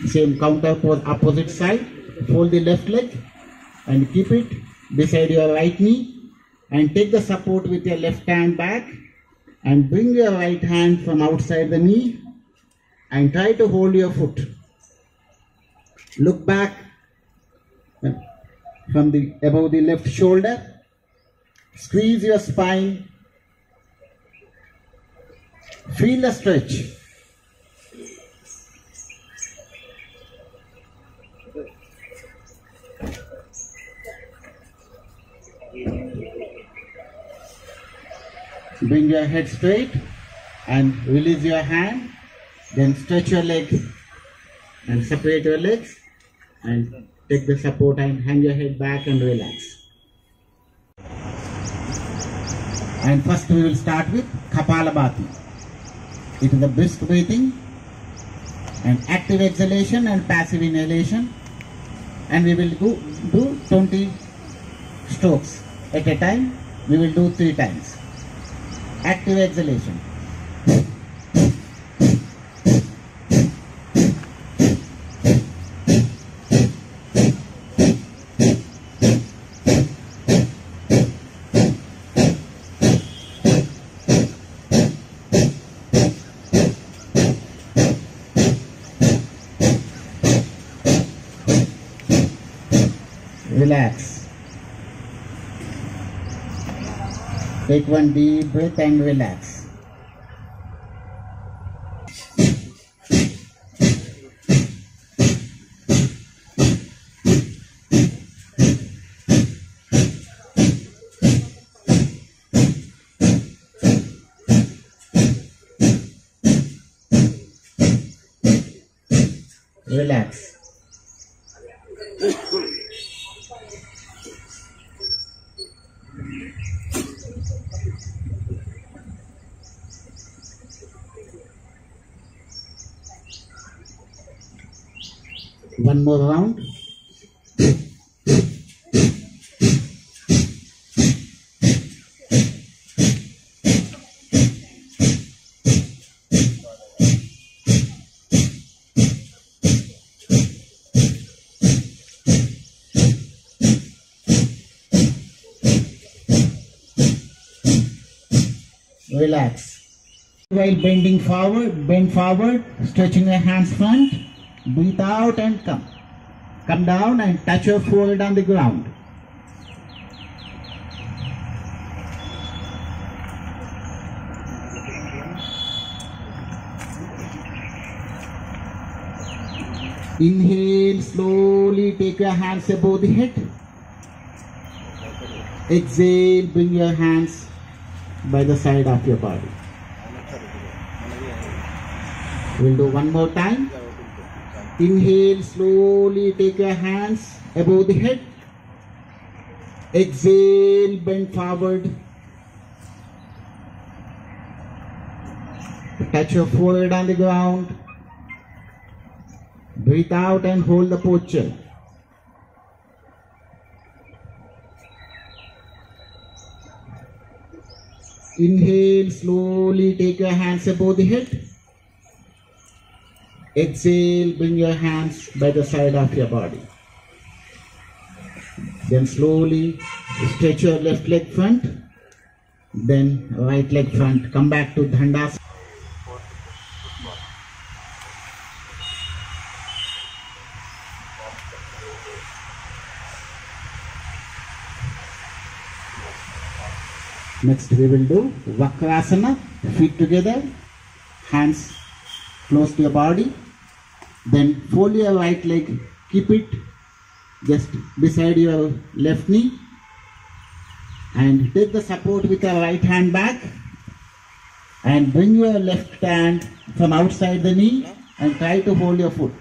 Same counter pose, opposite side. Fold the left leg and keep it beside your right knee and take the support with your left hand back and bring your right hand from outside the knee and try to hold your foot. Look back from the above the left shoulder. Squeeze your spine. Feel the stretch. Bring your head straight and release your hand. Then stretch your leg and separate your legs and take the support and hang your head back and relax. And first we will start with Kapalabhati. It is a brisk breathing and active exhalation and passive inhalation, and we will do 20 strokes at a time. We will do 3 times. Active exhalation. Relax. Take one deep breath and relax. Relax. One more round. Relax. While bending forward, bend forward, stretching your hands front. Breathe out and come. Come down and touch your forehead on the ground. Inhale, slowly take your hands above the head. Exhale, bring your hands by the side of your body. We'll do one more time. Inhale, slowly take your hands above the head. Exhale, bend forward. Touch your forehead on the ground. Breathe out and hold the posture. Inhale, slowly take your hands above the head. Exhale, bring your hands by the side of your body. Then slowly stretch your left leg front, then right leg front. Come back to Dandasana. Next we will do Vakrasana, feet together, hands close to your body. Then fold your right leg, keep it just beside your left knee and take the support with your right hand back and bring your left hand from outside the knee and try to hold your foot.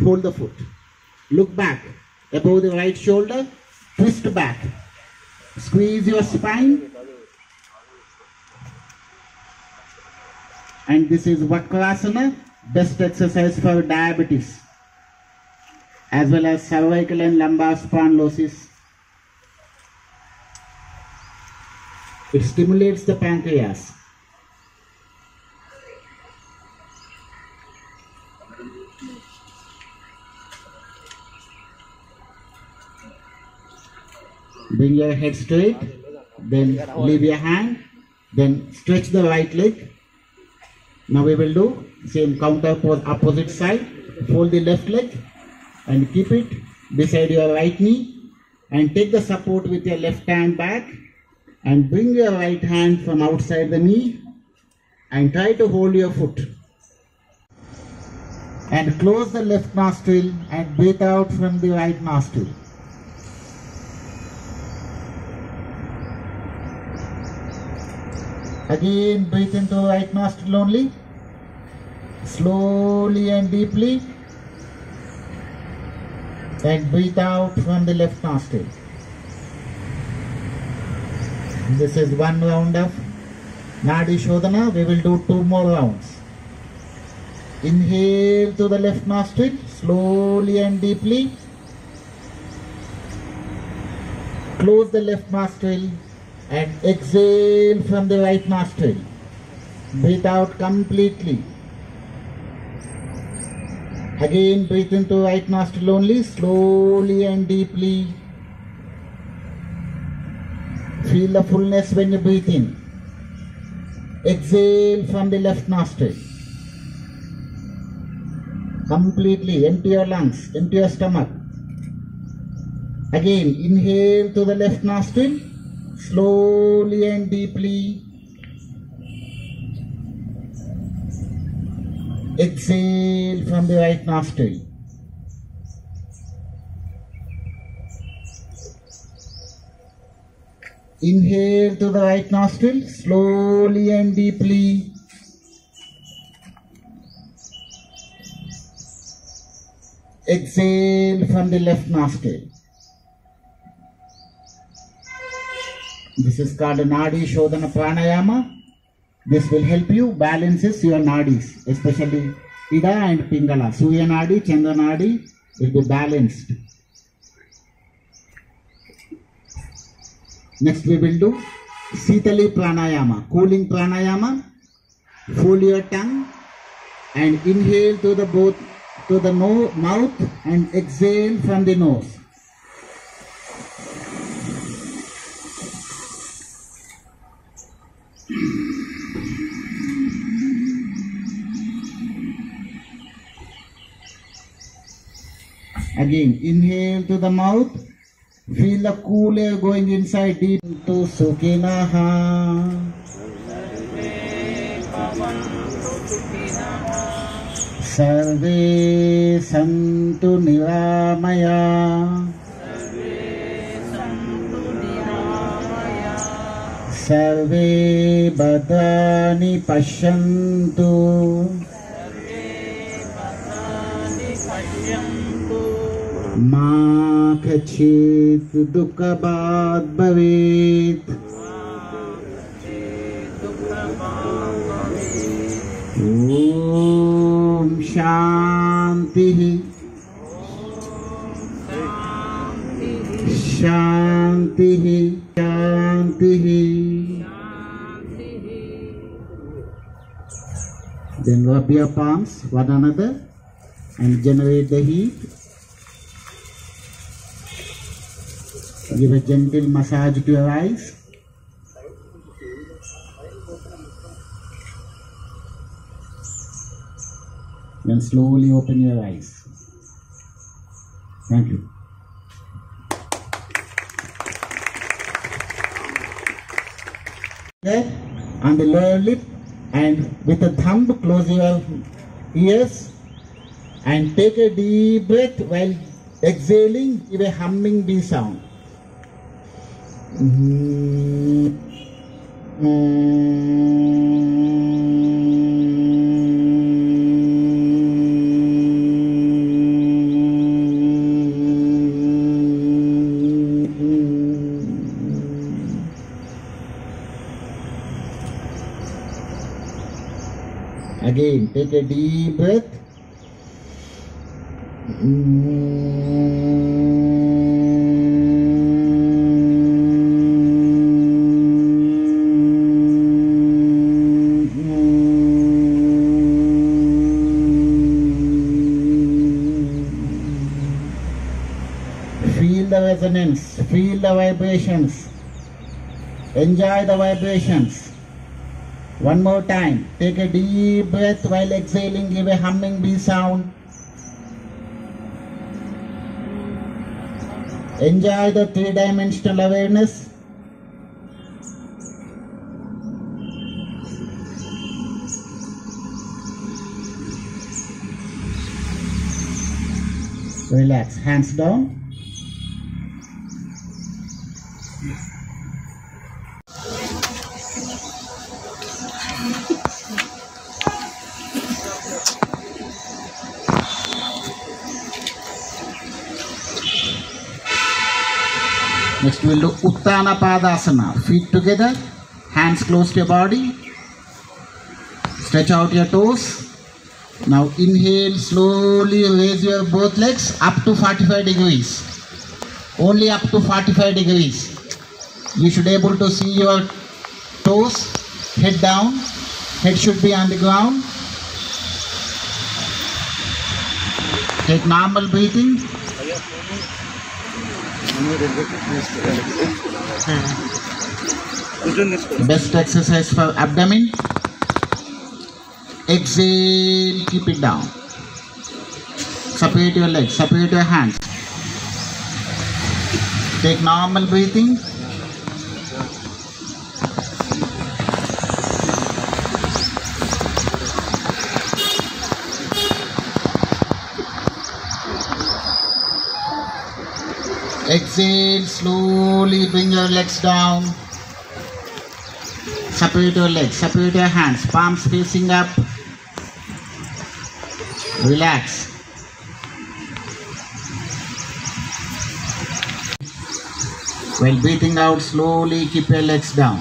Hold the foot. Look back above the right shoulder, twist back. Squeeze your spine. And this is Vakrasana, best exercise for diabetes as well as cervical and lumbar spondylosis. It stimulates the pancreas. Bring your head straight, then leave your hand, then stretch the right leg. Now we will do same counter pose, opposite side. Fold the left leg and keep it beside your right knee and take the support with your left hand back and bring your right hand from outside the knee and try to hold your foot. And close the left nostril and breathe out from the right nostril. Again, breathe into right nostril only. Slowly and deeply. And breathe out from the left nostril. This is one round of Nadi Shodhana. We will do 2 more rounds. Inhale to the left nostril, slowly and deeply. Close the left nostril and exhale from the right nostril. Breathe out completely. Again, breathe into right nostril only, slowly and deeply. Feel the fullness when you breathe in. Exhale from the left nostril. Completely empty your lungs, empty your stomach. Again, inhale to the left nostril, slowly and deeply. Exhale from the right nostril. Inhale to the right nostril, slowly and deeply. Exhale from the left nostril. This is called a Nadi Shodhana Pranayama. This will help you balances your nadis, especially Ida and Pingala. Surya Nadi, Chandra Nadi will be balanced. Next we will do Sitali Pranayama, cooling Pranayama. Fold your tongue and inhale to the mouth and exhale from the nose. Again, inhale to the mouth. Feel the cool air going inside deep into Sukhinaha. Sarve Santu Niramaya. Sarve Bhadrani Pashyantu. Ma Kachit Dukhabad Bhavet. Om Shanti Shanti Shanti. Then rub your palms one another and generate the heat. Give a gentle massage to your eyes. Then slowly open your eyes. Thank you. There on the lower lip and with a thumb close your ears and take a deep breath while exhaling. Give a humming bee sound. Again, take a deep breath. resonance. Feel the vibrations. Enjoy the vibrations. One more time. Take a deep breath while exhaling. Give a humming bee sound. Enjoy the three-dimensional awareness. Relax. Hands down. Next we'll do Uttana Padasana. Feet together, hands close to your body. Stretch out your toes. Now inhale, slowly raise your both legs up to 45 degrees. Only up to 45 degrees. You should be able to see your toes, head down. Head should be on the ground. Take normal breathing. Best exercise for abdomen. Exhale, keep it down. Separate your legs, separate your hands. Take normal breathing. Exhale, slowly bring your legs down. Separate your legs, separate your hands, palms facing up. Relax. While breathing out, slowly keep your legs down.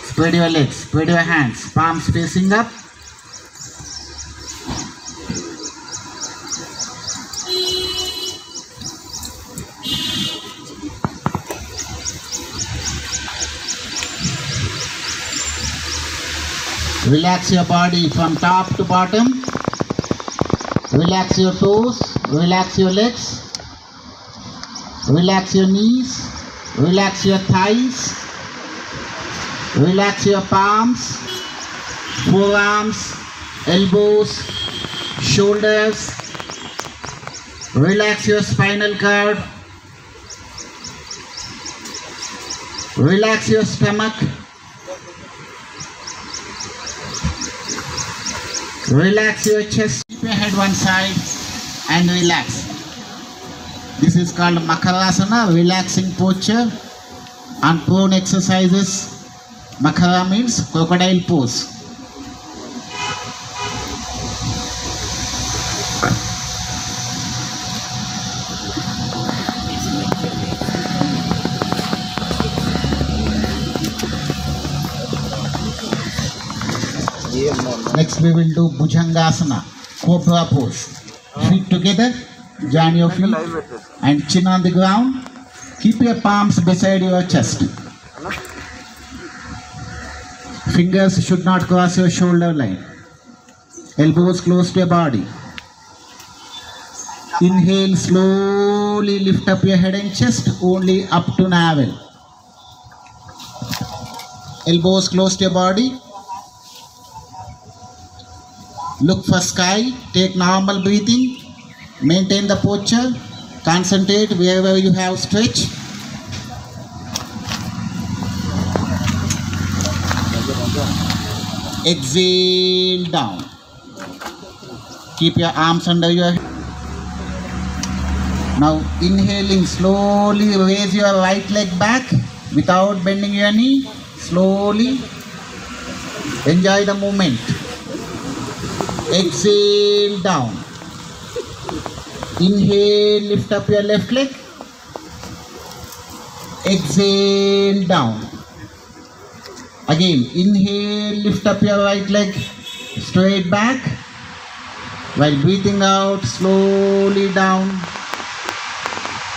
Spread your legs, spread your hands, palms facing up. Relax your body from top to bottom. Relax your toes. Relax your legs. Relax your knees. Relax your thighs. Relax your palms, forearms, elbows, shoulders. Relax your spinal cord. Relax your stomach. Relax your chest, keep your head one side and relax. This is called Makarasana, relaxing posture. On prone exercises, Makara means crocodile pose. Next we will do Bhujangasana, Cobra pose. Feet together, join your feet and chin on the ground. Keep your palms beside your chest. Fingers should not cross your shoulder line. Elbows close to your body. Inhale, slowly lift up your head and chest only up to navel. Elbows close to your body. Look for sky, take normal breathing, maintain the posture, concentrate wherever you have stretch. Exhale down. Keep your arms under your head. Now inhaling, slowly raise your right leg back without bending your knee. Slowly enjoy the movement. Exhale down. Inhale, lift up your left leg. Exhale down. Again, inhale, lift up your right leg straight back. While breathing out, slowly down.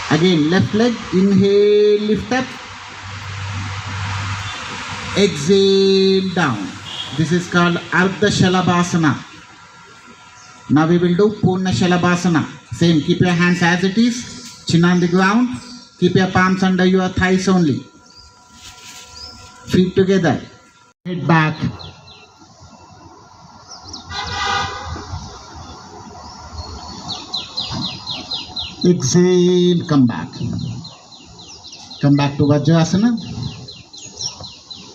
Again, left leg, inhale, lift up. Exhale down. This is called Ardha Shalabhasana. Now we will do Purna Shalabhasana. Same, keep your hands as it is. Chin on the ground. Keep your palms under your thighs only. Feet together. Head back. Exhale, come back. Come back to Vajrasana.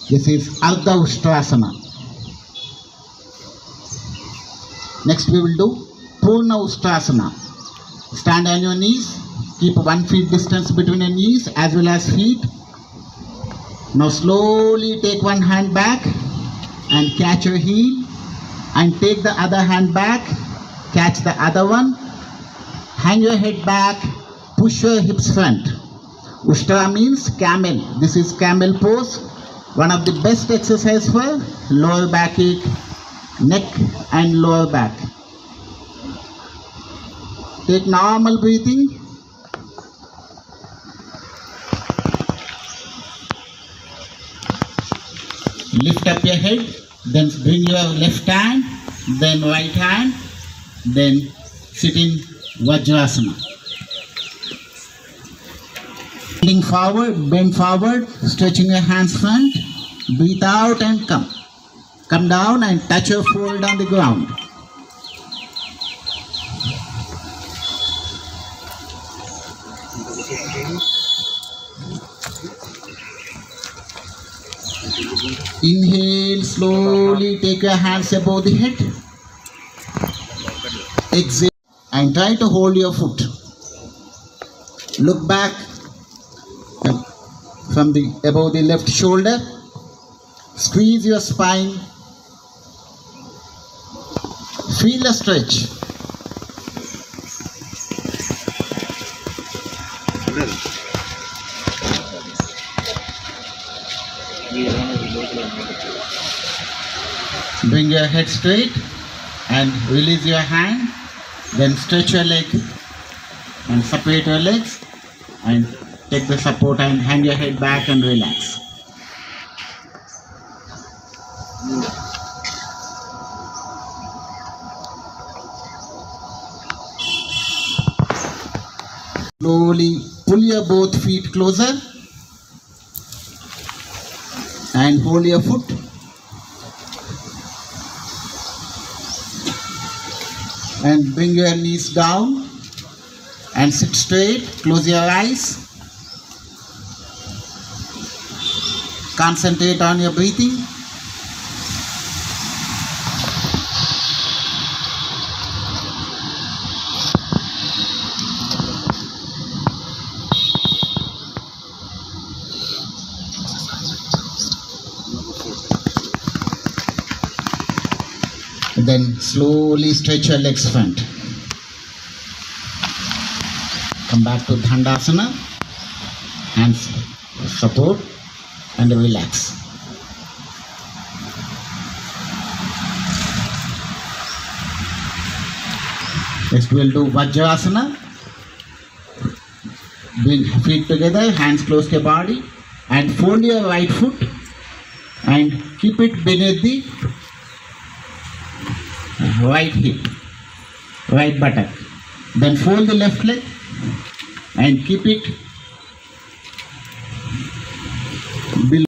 This is Ardha Ustrasana. Next we will do Purna Ustrasana. Stand on your knees. Keep 1 feet distance between your knees as well as feet. Now slowly take one hand back and catch your heel. And take the other hand back. Catch the other one. Hang your head back, push your hips front. Ushtra means camel. This is camel pose. One of the best exercise for lower backache, neck and lower back. Take normal breathing. Lift up your head, then bring your left hand, then right hand, then sit in Vajrasana. Bend forward, stretching your hands front. Breathe out and come. Come down and touch your forehead on the ground. Inhale, slowly take your hands above the head. Exhale and try to hold your foot. Look back from above the left shoulder. Squeeze your spine. Feel a stretch. Bring your head straight and release your hand. Then stretch your leg and separate your legs and take the support and hang your head back and relax. Slowly pull your both feet closer and hold your foot. And bring your knees down and sit straight. Close your eyes. Concentrate on your breathing. Then slowly stretch your legs front. Come back to Dandasana. Hands support and relax. Next we will do Vajrasana. Bring feet together, hands close to your body and fold your right foot and keep it beneath the right hip, right buttock. Then fold the left leg and keep it